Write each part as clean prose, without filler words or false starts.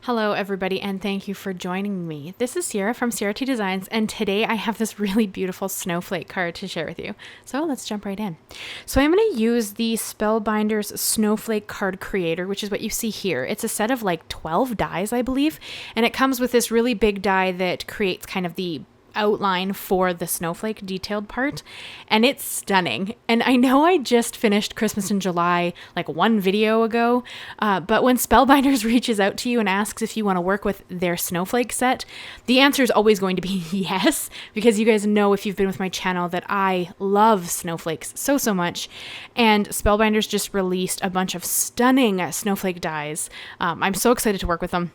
Hello everybody, and thank you for joining me. This is Ciara from Ciara T Designs, and today I have this really beautiful snowflake card to share with you. So let's jump right in. So I'm going to use the Spellbinders Snowflake Card Creator, which is what you see here. It's a set of like 12 dies, I believe, and it comes with this really big die that creates kind of the outline for the snowflake detailed part, and it's stunning. And I know I just finished Christmas in July like one video ago, but when Spellbinders reaches out to you and asks if you want to work with their snowflake set, the answer is always going to be yes, because you guys know, if you've been with my channel, that I love snowflakes so much. And Spellbinders just released a bunch of stunning snowflake dies. I'm so excited to work with them.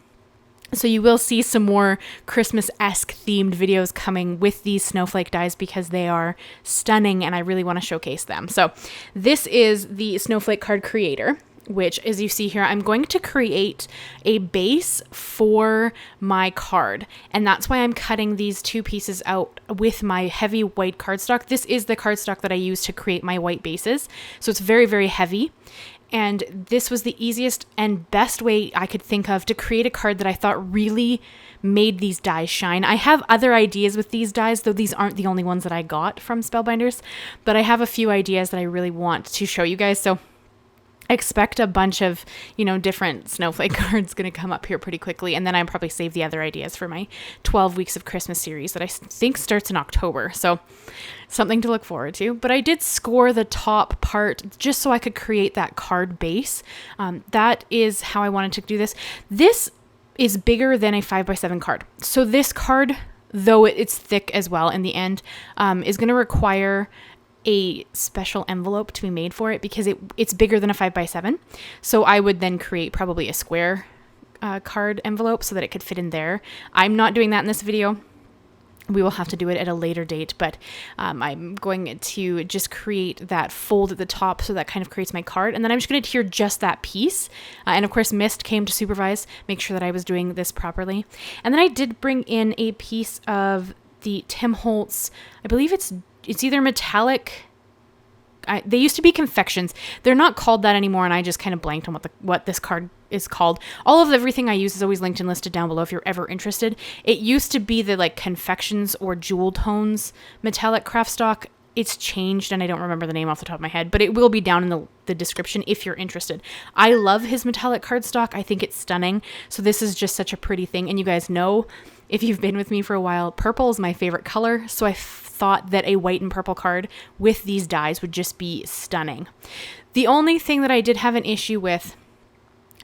So you will see some more Christmas-esque themed videos coming with these snowflake dies because they are stunning and I really want to showcase them. So this is the Snowflake Card Creator, which, as you see here, I'm going to create a base for my card. And that's why I'm cutting these two pieces out with my heavy white cardstock. This is the cardstock that I use to create my white bases. So it's very heavy. And this was the easiest and best way I could think of to create a card that I thought really made these dies shine. I have other ideas with these dies, though these aren't the only ones that I got from Spellbinders, but I have a few ideas that I really want to show you guys. So expect a bunch of, different snowflake cards going to come up here pretty quickly. And then I'll probably save the other ideas for my 12 Weeks of Christmas series that I think starts in October. So something to look forward to. But I did score the top part just so I could create that card base. That is how I wanted to do this. This is bigger than a 5x7 card. So this card, though it's thick as well in the end, is going to require a special envelope to be made for it because it's bigger than a 5x7. So I would then create probably a square card envelope so that it could fit in there. I'm not doing that in this video. We will have to do it at a later date, but I'm going to just create that fold at the top so that kind of creates my card. And then I'm just going to tier just that piece. And of course, Mist came to supervise, make sure that I was doing this properly. And then I did bring in a piece of the Tim Holtz, I believe it's either metallic. They used to be confections. They're not called that anymore, and I just kind of blanked on what this card is called. All of everything I use is always linked and listed down below if you're ever interested. It used to be the like confections or jewel tones metallic Kraft-stock. It's changed, and I don't remember the name off the top of my head, but it will be down in the description if you're interested. I love his metallic cardstock. I think it's stunning. So this is just such a pretty thing, and you guys know, if you've been with me for a while, purple is my favorite color, so I thought that a white and purple card with these dies would just be stunning. The only thing that I did have an issue with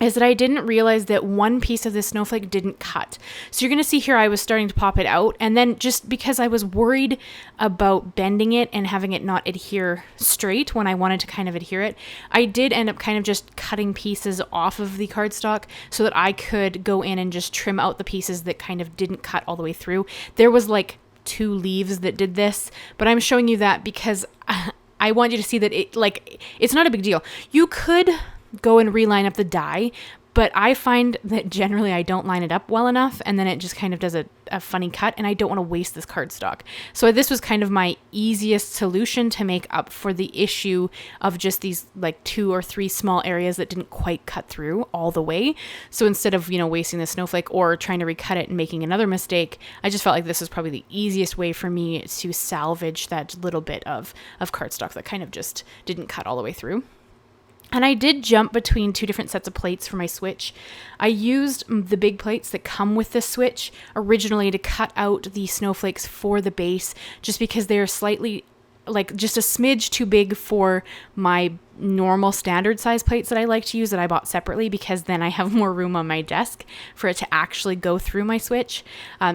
is that I didn't realize that one piece of this snowflake didn't cut. So you're going to see here I was starting to pop it out, and then just because I was worried about bending it and having it not adhere straight when I wanted to kind of adhere it, I did end up kind of just cutting pieces off of the cardstock so that I could go in and just trim out the pieces that kind of didn't cut all the way through. There was like 2 leaves that did this, but I'm showing you that because I want you to see that it's not a big deal. You could go and reline up the die, but I find that generally I don't line it up well enough, and then it just kind of does a funny cut, and I don't want to waste this cardstock. So this was kind of my easiest solution to make up for the issue of just these like 2 or 3 small areas that didn't quite cut through all the way. So instead of, wasting the snowflake or trying to recut it and making another mistake, I just felt like this was probably the easiest way for me to salvage that little bit of cardstock that kind of just didn't cut all the way through. And I did jump between 2 different sets of plates for my switch. I used the big plates that come with this switch originally to cut out the snowflakes for the base, just because they're slightly, like just a smidge too big for my normal standard size plates that I like to use that I bought separately, because then I have more room on my desk for it to actually go through my switch.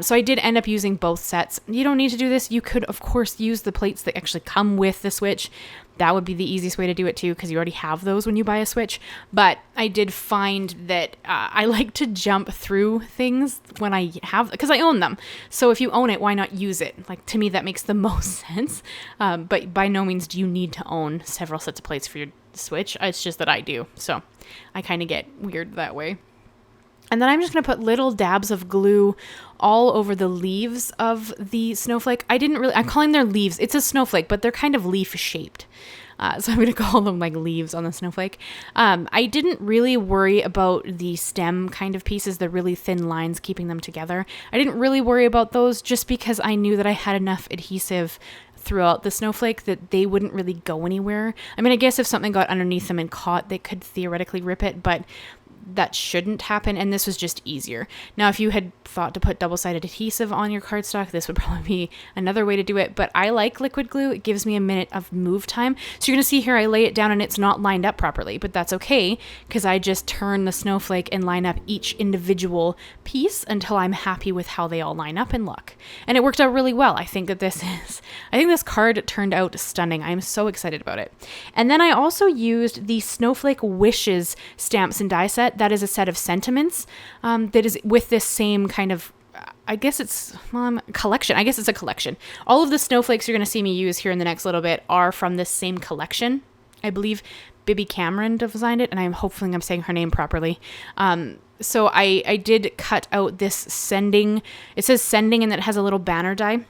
So I did end up using both sets. You don't need to do this. You could, of course, use the plates that actually come with the switch. That would be the easiest way to do it too, because you already have those when you buy a switch. But I did find that I like to jump through things when I have, because I own them. So if you own it, why not use it? Like, to me, that makes the most sense. But by no means do you need to own several sets of plates for your switch. It's just that I do. So I kind of get weird that way. And then I'm just going to put little dabs of glue all over the leaves of the snowflake. I'm calling them leaves. It's a snowflake, but they're kind of leaf shaped. So I'm going to call them like leaves on the snowflake. I didn't really worry about the stem kind of pieces, the really thin lines keeping them together. I didn't really worry about those just because I knew that I had enough adhesive throughout the snowflake that they wouldn't really go anywhere. I mean, I guess if something got underneath them and caught, they could theoretically rip it, but that shouldn't happen, and this was just easier. Now, if you had thought to put double-sided adhesive on your cardstock, this would probably be another way to do it, but I like liquid glue. It gives me a minute of move time. So you're going to see here I lay it down and it's not lined up properly, but that's okay because I just turn the snowflake and line up each individual piece until I'm happy with how they all line up and look. And it worked out really well. I think this card turned out stunning. I'm so excited about it. And then I also used the Snowflake Wishes stamps and die set. That is a set of sentiments that is with this same kind of, I guess it's collection. I guess it's a collection. All of the snowflakes you're going to see me use here in the next little bit are from this same collection. I believe Bibi Cameron designed it, and I'm hoping I'm saying her name properly. So I did cut out this sending. It says sending, and then it has a little banner die.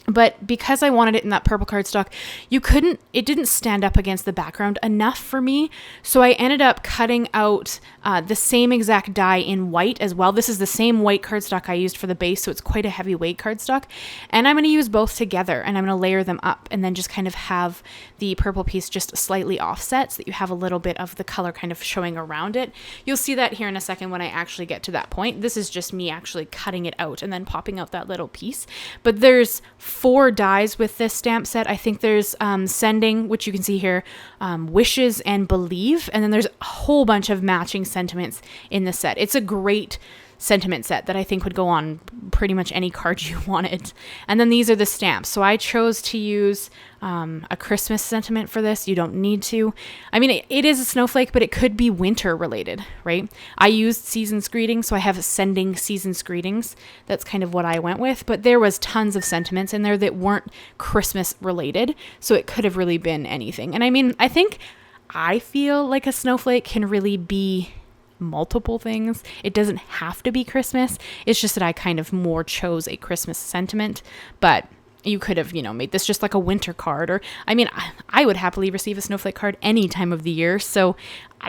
But because I wanted it in that purple cardstock, it didn't stand up against the background enough for me. So I ended up cutting out the same exact die in white as well. This is the same white cardstock I used for the base, so it's quite a heavyweight cardstock. And I'm going to use both together, and I'm going to layer them up and then just kind of have the purple piece just slightly offset so that you have a little bit of the color kind of showing around it. You'll see that here in a second when I actually get to that point. This is just me actually cutting it out and then popping out that little piece. But there's 4 dies with this stamp set. I think there's sending, which you can see here, wishes and believe, and then there's a whole bunch of matching sentiments in the set. It's a great sentiment set that I think would go on pretty much any card you wanted. And then these are the stamps. So I chose to use a Christmas sentiment for this. You don't need to. I mean, it is a snowflake, but it could be winter related, right? I used season's greetings, so I have sending season's greetings. That's kind of what I went with, but there was tons of sentiments in there that weren't Christmas related, so it could have really been anything. And I mean, I feel like a snowflake can really be multiple things. It doesn't have to be Christmas. It's just that I kind of more chose a Christmas sentiment, but you could have, made this just like a winter card, or, I mean, I would happily receive a snowflake card any time of the year. So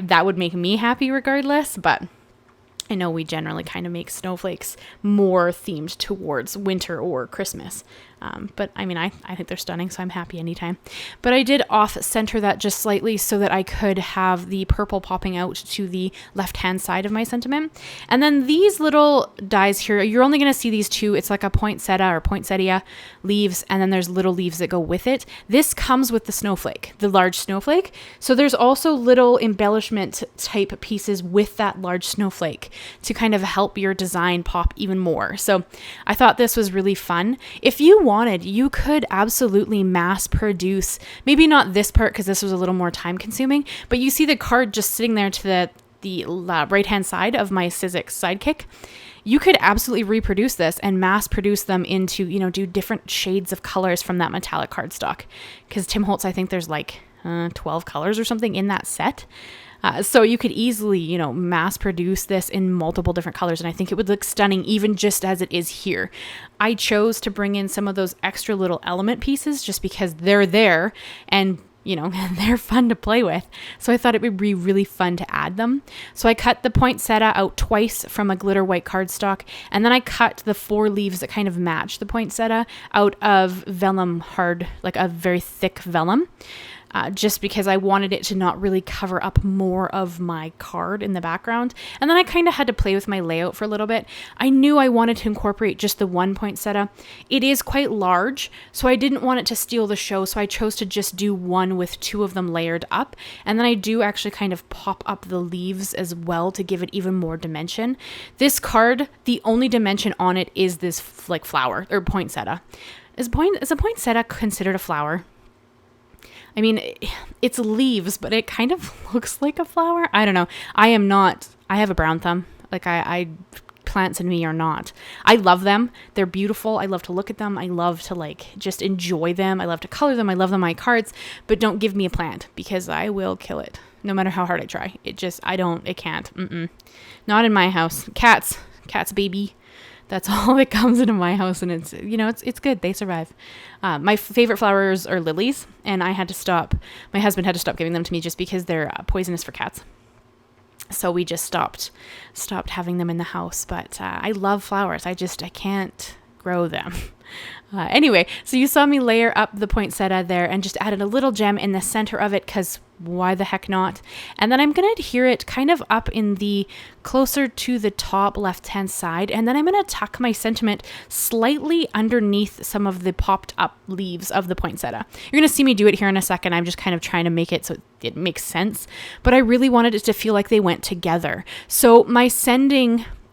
that would make me happy regardless, but I know we generally kind of make snowflakes more themed towards winter or Christmas. But I mean, I think they're stunning, so I'm happy anytime. But I did off-center that just slightly so that I could have the purple popping out to the left-hand side of my sentiment. And then these little dies here, you're only going to see these 2. It's like a poinsettia or poinsettia leaves, and then there's little leaves that go with it. This comes with the snowflake, the large snowflake. So there's also little embellishment type pieces with that large snowflake to kind of help your design pop even more. So I thought this was really fun. If you wanted, you could absolutely mass produce, maybe not this part because this was a little more time consuming, but you see the card just sitting there to the right hand side of my Sizzix Sidekick. You could absolutely reproduce this and mass produce them into, do different shades of colors from that metallic cardstock. Because Tim Holtz, I think there's like 12 colors or something in that set. So you could easily, mass produce this in multiple different colors. And I think it would look stunning even just as it is here. I chose to bring in some of those extra little element pieces just because they're there and, they're fun to play with. So I thought it would be really fun to add them. So I cut the poinsettia out twice from a glitter white cardstock. And then I cut the 4 leaves that kind of match the poinsettia out of vellum hard, like a very thick vellum. Just because I wanted it to not really cover up more of my card in the background. And then I kind of had to play with my layout for a little bit. I knew I wanted to incorporate just the 1 poinsettia. It is quite large, so I didn't want it to steal the show, so I chose to just do 1 with 2 of them layered up. And then I do actually kind of pop up the leaves as well to give it even more dimension. This card, the only dimension on it is this flower or poinsettia. Is a poinsettia considered a flower? I mean, it's leaves, but it kind of looks like a flower. I don't know. I have a brown thumb. Like I plants in me are not. I love them. They're beautiful. I love to look at them. I love to just enjoy them. I love to color them. I love them on my cards, but don't give me a plant because I will kill it. No matter how hard I try. It can't. Not in my house. Cats, baby. That's all that comes into my house, and it's, you know, it's good. They survive. My favorite flowers are lilies, and my husband had to stop giving them to me just because they're poisonous for cats. So we just stopped having them in the house. But I love flowers. I can't grow them. Anyway, so you saw me layer up the poinsettia there and just added a little gem in the center of it, because why the heck not? And then I'm going to adhere it kind of up in the closer to the top left-hand side. And then I'm going to tuck my sentiment slightly underneath some of the popped up leaves of the poinsettia. You're going to see me do it here in a second. I'm just kind of trying to make it so it makes sense. But I really wanted it to feel like they went together. So my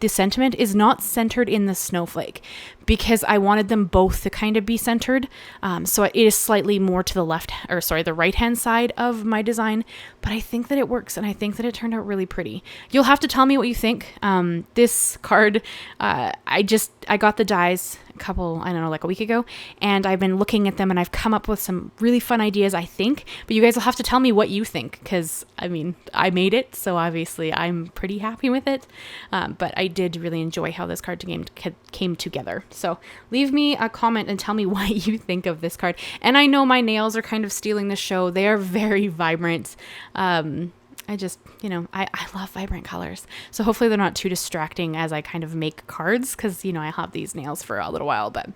the sentiment is not centered in the snowflake, because I wanted them both to kind of be centered. So it is slightly more to the right-hand side of my design, but I think that it works, and I think that it turned out really pretty. You'll have to tell me what you think. This card, I got the dies like a week ago, and I've been looking at them, and I've come up with some really fun ideas, I think, but you guys will have to tell me what you think, because I mean, I made it, so obviously I'm pretty happy with it. But I did really enjoy how this card came together. So leave me a comment and tell me what you think of this card. And I know my nails are kind of stealing the show. They are very vibrant. I love vibrant colors. So hopefully they're not too distracting as I kind of make cards, because, you know, I have these nails for a little while, but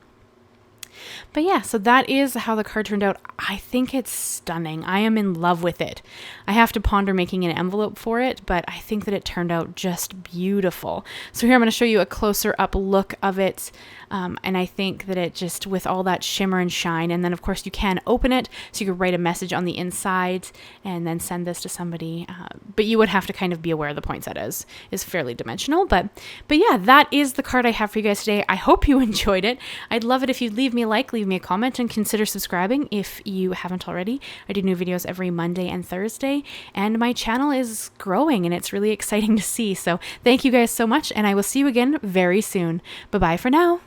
yeah, so that is how the card turned out. I think it's stunning. I am in love with it. I have to ponder making an envelope for it, but I think that it turned out just beautiful. So here I'm going to show you a closer up look of it. And I think that it just, with all that shimmer and shine, and then of course you can open it, so you could write a message on the inside and then send this to somebody. But you would have to kind of be aware the poinsettia is fairly dimensional. But yeah, that is the card I have for you guys today. I hope you enjoyed it. I'd love it if you'd leave me a comment, and consider subscribing if you haven't already. I do new videos every Monday and Thursday, and my channel is growing, and it's really exciting to see. So thank you guys so much, and I will see you again very soon. Bye-bye for now.